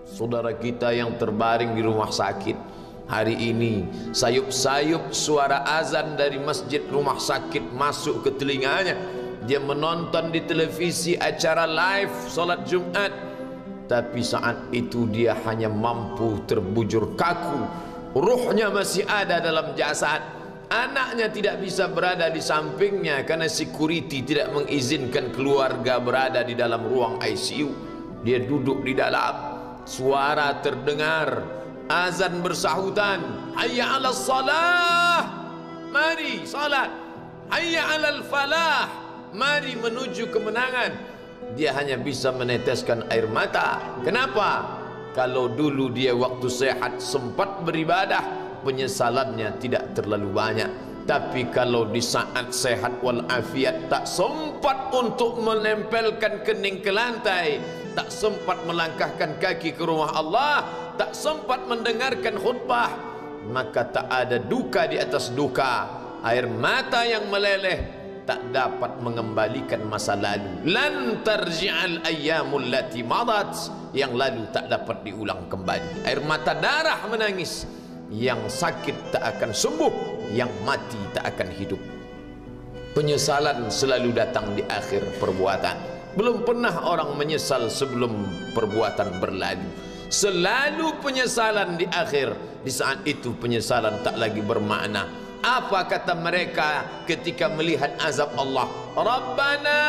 Saudara kita yang terbaring di rumah sakit hari ini, sayup-sayup suara azan dari masjid rumah sakit masuk ke telinganya. Dia menonton di televisi acara live solat Jumat, tapi saat itu dia hanya mampu terbujur kaku. Ruhnya masih ada dalam jasad. Anaknya tidak bisa berada di sampingnya karena security tidak mengizinkan keluarga berada di dalam ruang ICU. Dia duduk di dalam. Suara terdengar, azan bersahutan, hayya 'alas salah, mari salat, hayya 'alal falah, mari menuju kemenangan. Dia hanya bisa meneteskan air mata. Kenapa? Kalau dulu dia waktu sehat sempat beribadah, penyesalannya tidak terlalu banyak. Tapi kalau di saat sehat walafiat tak sempat untuk menempelkan kening ke lantai, tak sempat melangkahkan kaki ke rumah Allah, tak sempat mendengarkan khutbah, maka tak ada duka di atas duka. Air mata yang meleleh tak dapat mengembalikan masa lalu. Lan tarji'al ayyamul lati madat, yang lalu tak dapat diulang kembali. Air mata darah menangis. Yang sakit tak akan sembuh, yang mati tak akan hidup. Penyesalan selalu datang di akhir perbuatan. Belum pernah orang menyesal sebelum perbuatan berlalu. Selalu penyesalan di akhir. Di saat itu penyesalan tak lagi bermakna. Apa kata mereka ketika melihat azab Allah? Rabbana,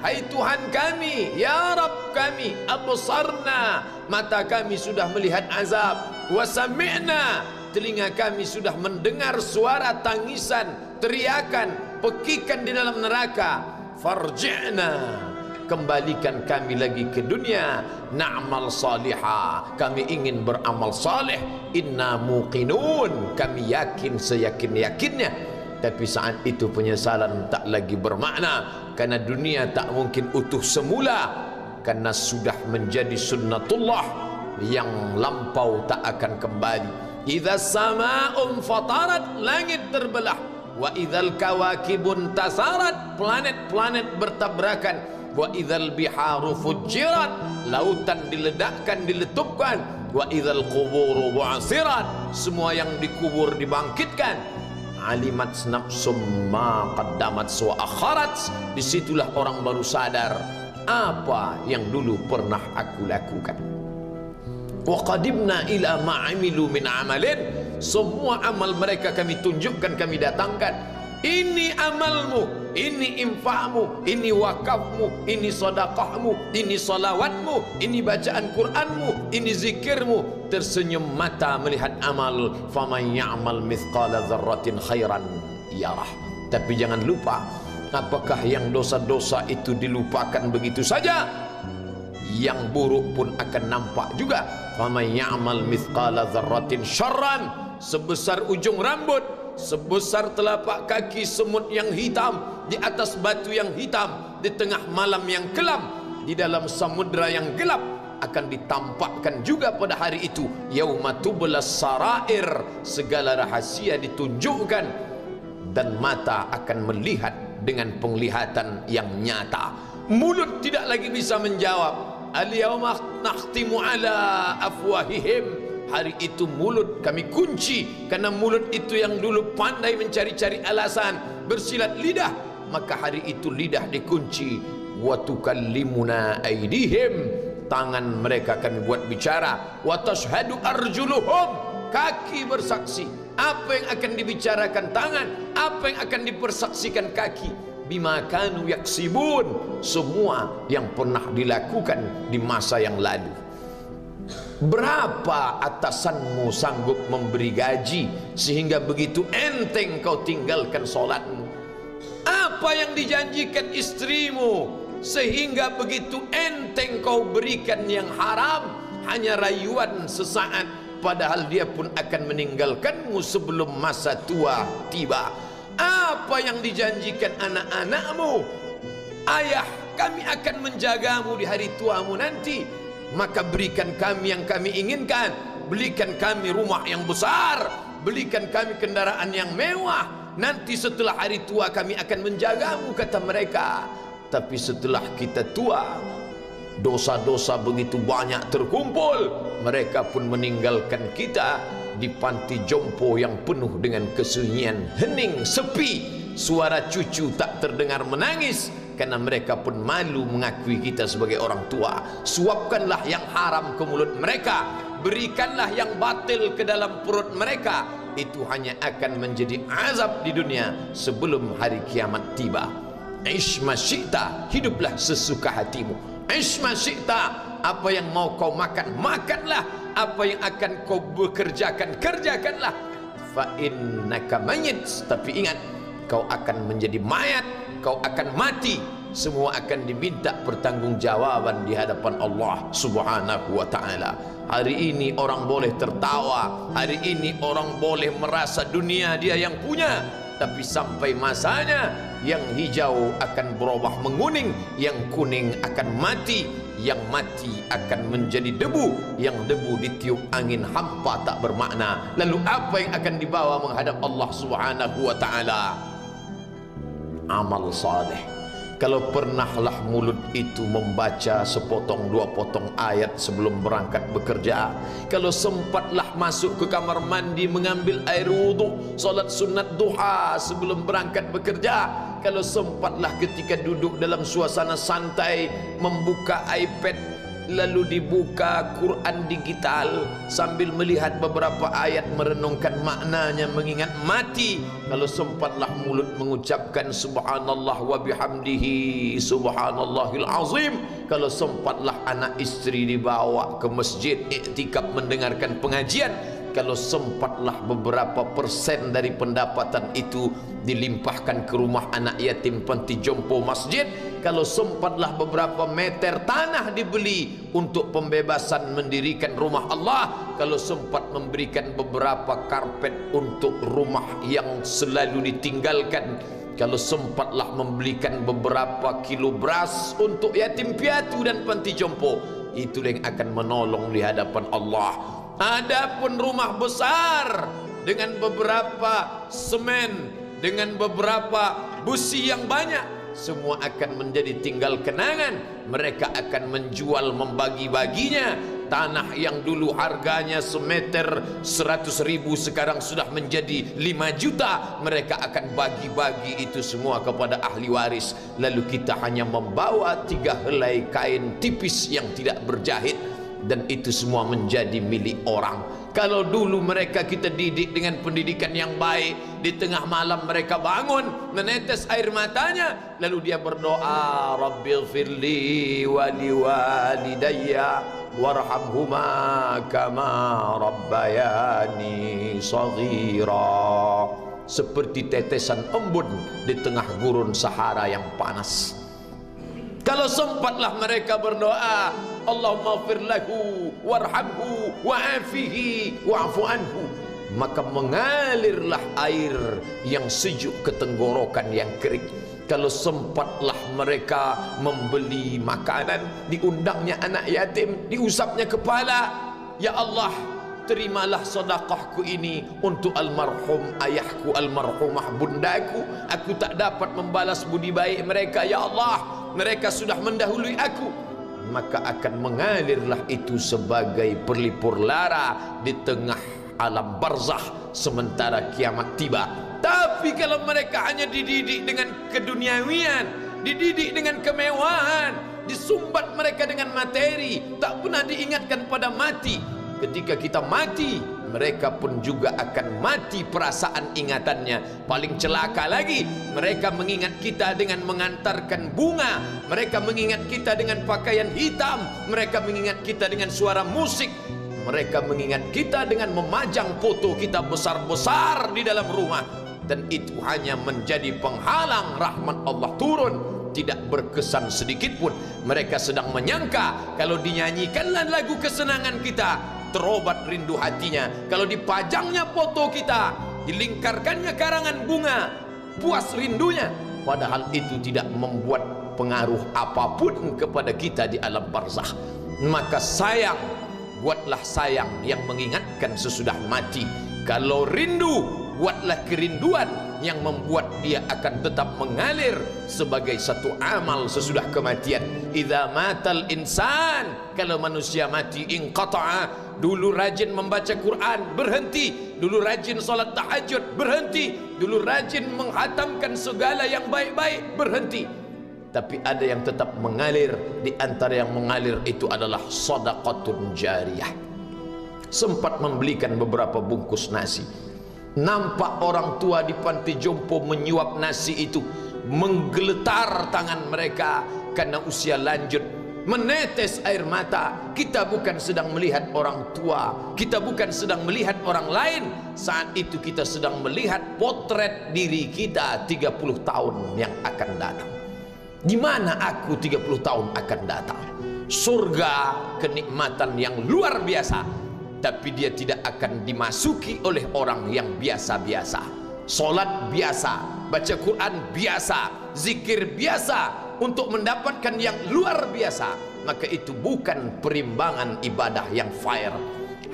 hai Tuhan kami, ya Rabb kami, absarna, mata kami sudah melihat azab, wa sami'na, telinga kami sudah mendengar suara tangisan, teriakan, pekikan di dalam neraka. Farji'na, kembalikan kami lagi ke dunia, na'mal salihah, kami ingin beramal saleh, inna muqinun, kami yakin seyakin-yakinnya. Tapi saat itu penyesalan tak lagi bermakna, karena dunia tak mungkin utuh semula, karena sudah menjadi sunnatullah yang lampau tak akan kembali. Idza sama'un fatarat, langit terbelah, wa idzal kawakibun tasarat, planet-planet bertabrakan, wa idzal biharu fujirat, lautan diledakkan, diletupkan, wa idzal quburu bu'asirat, semua yang dikubur dibangkitkan. Alimat nafsum ma qaddamat wa akharat, disitulah orang baru sadar apa yang dulu pernah aku lakukan. Wa qadimna ila ma amilu min amalin, semua amal mereka kami tunjukkan, kami datangkan. Ini amalmu, ini infakmu, ini wakafmu, ini sedekahmu, ini salawatmu, ini bacaan Qur'anmu, ini zikirmu. Tersenyum mata melihat amal. Faman ya'mal mithqala dzarratin khairan yarah. Tapi jangan lupa, apakah yang dosa-dosa itu dilupakan begitu saja? Yang buruk pun akan nampak juga. Faman ya'mal mithqala dzarratin syarran, sebesar ujung rambut, sebesar telapak kaki semut yang hitam, di atas batu yang hitam, di tengah malam yang kelam, di dalam samudra yang gelap, akan ditampakkan juga pada hari itu. Yauma tublas sarair, segala rahasia ditunjukkan, dan mata akan melihat dengan penglihatan yang nyata. Mulut tidak lagi bisa menjawab. Al-yauma nakhtimu ala afwahihim, hari itu mulut kami kunci, karena mulut itu yang dulu pandai mencari-cari alasan, bersilat lidah, maka hari itu lidah dikunci. Wa tukallimuna aydihim, tangan mereka kami buat bicara. Wa tashhadu arjuluhum, kaki bersaksi. Apa yang akan dibicarakan tangan, apa yang akan dipersaksikan kaki. Bima kanu yaksibun, semua yang pernah dilakukan di masa yang lalu. Berapa atasanmu sanggup memberi gaji sehingga begitu enteng kau tinggalkan solatmu? Apa yang dijanjikan istrimu sehingga begitu enteng kau berikan yang haram? Hanya rayuan sesaat, padahal dia pun akan meninggalkanmu sebelum masa tua tiba. Apa yang dijanjikan anak-anakmu? Ayah, kami akan menjagamu di hari tuamu nanti, maka berikan kami yang kami inginkan. Belikan kami rumah yang besar, belikan kami kendaraan yang mewah. Nanti setelah hari tua kami akan menjagamu, kata mereka. Tapi setelah kita tua, dosa-dosa begitu banyak terkumpul, mereka pun meninggalkan kita di panti jompo yang penuh dengan kesunyian, hening, sepi. Suara cucu tak terdengar menangis karena mereka pun malu mengakui kita sebagai orang tua. Suapkanlah yang haram ke mulut mereka, berikanlah yang batil ke dalam perut mereka. Itu hanya akan menjadi azab di dunia sebelum hari kiamat tiba. Ish ma syi'ta, hiduplah sesuka hatimu. Ish ma syi'ta, apa yang mau kau makan, makanlah. Apa yang akan kau bekerjakan, kerjakanlah. Fa innaka mayyit, tapi ingat, kau akan menjadi mayat, kau akan mati. Semua akan diminta pertanggungjawaban di hadapan Allah Subhanahu wa ta'ala. Hari ini orang boleh tertawa, hari ini orang boleh merasa dunia dia yang punya, tapi sampai masanya yang hijau akan berubah menguning, yang kuning akan mati, yang mati akan menjadi debu, yang debu ditiup angin hampa tak bermakna. Lalu apa yang akan dibawa menghadap Allah Subhanahu wa ta'ala? Amal saleh. Kalau pernahlah mulut itu membaca sepotong dua potong ayat sebelum berangkat bekerja, kalau sempatlah masuk ke kamar mandi mengambil air wudhu, solat sunat duha sebelum berangkat bekerja, kalau sempatlah ketika duduk dalam suasana santai membuka iPad lalu dibuka Quran digital sambil melihat beberapa ayat merenungkan maknanya, mengingat mati, kalau sempatlah mulut mengucapkan subhanallah wa bihamdihi subhanallahil azim, kalau sempatlah anak istri dibawa ke masjid iktikaf mendengarkan pengajian, kalau sempatlah beberapa persen dari pendapatan itu dilimpahkan ke rumah anak yatim panti jompo masjid, kalau sempatlah beberapa meter tanah dibeli untuk pembebasan mendirikan rumah Allah, kalau sempat memberikan beberapa karpet untuk rumah yang selalu ditinggalkan, kalau sempatlah membelikan beberapa kilo beras untuk yatim piatu dan panti jompo, itulah yang akan menolong di hadapan Allah. Adapun rumah besar dengan beberapa semen, dengan beberapa busi yang banyak, semua akan menjadi tinggal kenangan. Mereka akan menjual, membagi-baginya. Tanah yang dulu harganya semeter 100.000 sekarang sudah menjadi 5 juta. Mereka akan bagi-bagi itu semua kepada ahli waris. Lalu kita hanya membawa 3 helai kain tipis yang tidak berjahit, dan itu semua menjadi milik orang. Kalau dulu mereka kita didik dengan pendidikan yang baik, di tengah malam mereka bangun menetes air matanya, lalu dia berdoa, Rabbighfirli wa liwalidayya warhamhuma kama rabbayani shaghira, seperti tetesan embun di tengah gurun Sahara yang panas. Kalau sempatlah mereka berdoa, Allahumma ighfir lahu warhamhu wa'afihi wa'fu anhu, maka mengalirlah air yang sejuk ke tenggorokan yang kering. Kalau sempatlah mereka membeli makanan, diundangnya anak yatim, diusapnya kepala, ya Allah, terimalah sedekahku ini untuk almarhum ayahku, almarhumah bundaku. Aku tak dapat membalas budi baik mereka, ya Allah, mereka sudah mendahului aku. Maka akan mengalirlah itu sebagai perlipur lara di tengah alam barzah sementara kiamat tiba. Tapi kalau mereka hanya dididik dengan keduniawian, dididik dengan kemewahan, disumbat mereka dengan materi, tak pernah diingatkan pada mati. Ketika kita mati, mereka pun juga akan mati perasaan ingatannya. Paling celaka lagi, mereka mengingat kita dengan mengantarkan bunga, mereka mengingat kita dengan pakaian hitam, mereka mengingat kita dengan suara musik, mereka mengingat kita dengan memajang foto kita besar-besar di dalam rumah. Dan itu hanya menjadi penghalang rahmat Allah turun, tidak berkesan sedikit pun. Mereka sedang menyangka kalau dinyanyikanlah lagu kesenangan kita, terobat rindu hatinya. Kalau dipajangnya foto kita, dilingkarkannya karangan bunga, puas rindunya. Padahal itu tidak membuat pengaruh apapun kepada kita di alam barzakh. Maka sayang, buatlah sayang yang mengingatkan sesudah mati. Kalau rindu, buatlah kerinduan yang membuat dia akan tetap mengalir sebagai satu amal sesudah kematian. Idza matal insan, kalau manusia mati, inqata'a. Dulu rajin membaca Quran, berhenti. Dulu rajin salat tahajud, berhenti. Dulu rajin menghatamkan segala yang baik-baik, berhenti. Tapi ada yang tetap mengalir. Di antara yang mengalir itu adalah shadaqatun jariyah. Sempat membelikan beberapa bungkus nasi. Nampak orang tua di panti jompo menyuap nasi itu, menggeletar tangan mereka karena usia lanjut, menetes air mata. Kita bukan sedang melihat orang tua, kita bukan sedang melihat orang lain. Saat itu kita sedang melihat potret diri kita 30 tahun yang akan datang. Di mana aku 30 tahun akan datang? Surga, kenikmatan yang luar biasa, tapi dia tidak akan dimasuki oleh orang yang biasa-biasa. Solat biasa, baca Quran biasa, zikir biasa, untuk mendapatkan yang luar biasa, maka itu bukan perimbangan ibadah yang fair.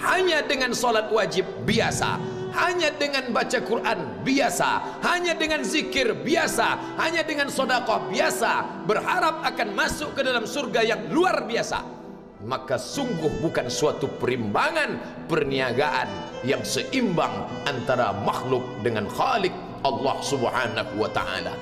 Hanya dengan solat wajib biasa, hanya dengan baca Quran biasa, hanya dengan zikir biasa, hanya dengan sedekah biasa, berharap akan masuk ke dalam surga yang luar biasa, maka sungguh bukan suatu perimbangan perniagaan yang seimbang antara makhluk dengan Khalik Allah Subhanahu wa taala.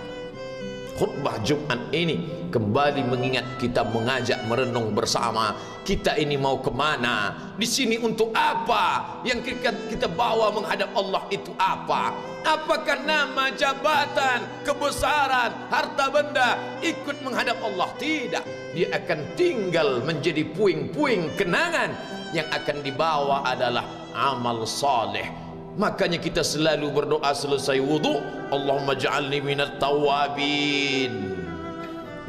Khutbah Jumat ini kembali mengingat kita, mengajak merenung bersama. Kita ini mau kemana? Di sini untuk apa? Yang kita bawa menghadap Allah itu apa? Apakah nama, jabatan, kebesaran, harta benda ikut menghadap Allah? Tidak. Dia akan tinggal menjadi puing-puing kenangan. Yang akan dibawa adalah amal saleh. Makanya kita selalu berdoa selesai wudu, Allahumma ja'alni minat tawabin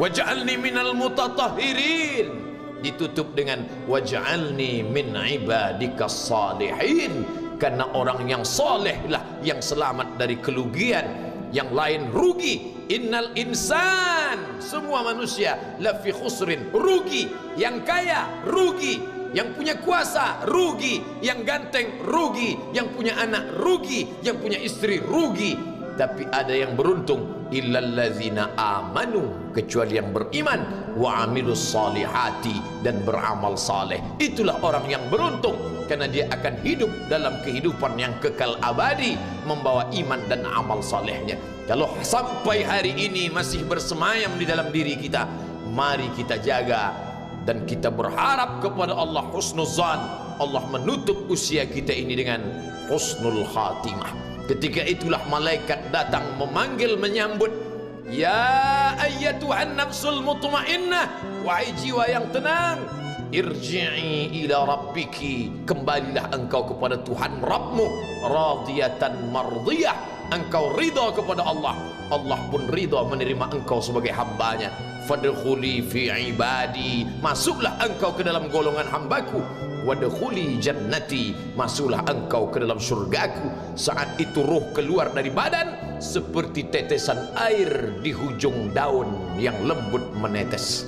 waj'alni minal mutatahhirin. Ditutup dengan waj'alni min ibadikas salihin. Karena orang yang soleh lah yang selamat dari kerugian, yang lain rugi. Innal insan, semua manusia lafi khusrin, rugi. Yang kaya rugi, yang punya kuasa rugi, yang ganteng rugi, yang punya anak rugi, yang punya istri rugi. Tapi ada yang beruntung, illallazina amanu, kecuali yang beriman, wa amilus salihati, dan beramal saleh. Itulah orang yang beruntung, karena dia akan hidup dalam kehidupan yang kekal abadi, membawa iman dan amal salehnya. Kalau sampai hari ini masih bersemayam di dalam diri kita, mari kita jaga. Dan kita berharap kepada Allah husnuzan, Allah menutup usia kita ini dengan husnul khatimah. Ketika itulah malaikat datang memanggil, menyambut, ya ayyatuhan nafsul mutmainnah, wahai jiwa yang tenang, irji'i ila rabbiki, kembalilah engkau kepada Tuhan Rabbmu, radiyatan mardiyah, engkau ridha kepada Allah, Allah pun ridha menerima engkau sebagai hambanya. Fadkhuli fi ibadi, masuklah engkau ke dalam golongan hambaku. Wadkhuli jannati, masuklah engkau ke dalam surgaku. Saat itu ruh keluar dari badan seperti tetesan air di hujung daun yang lembut menetes.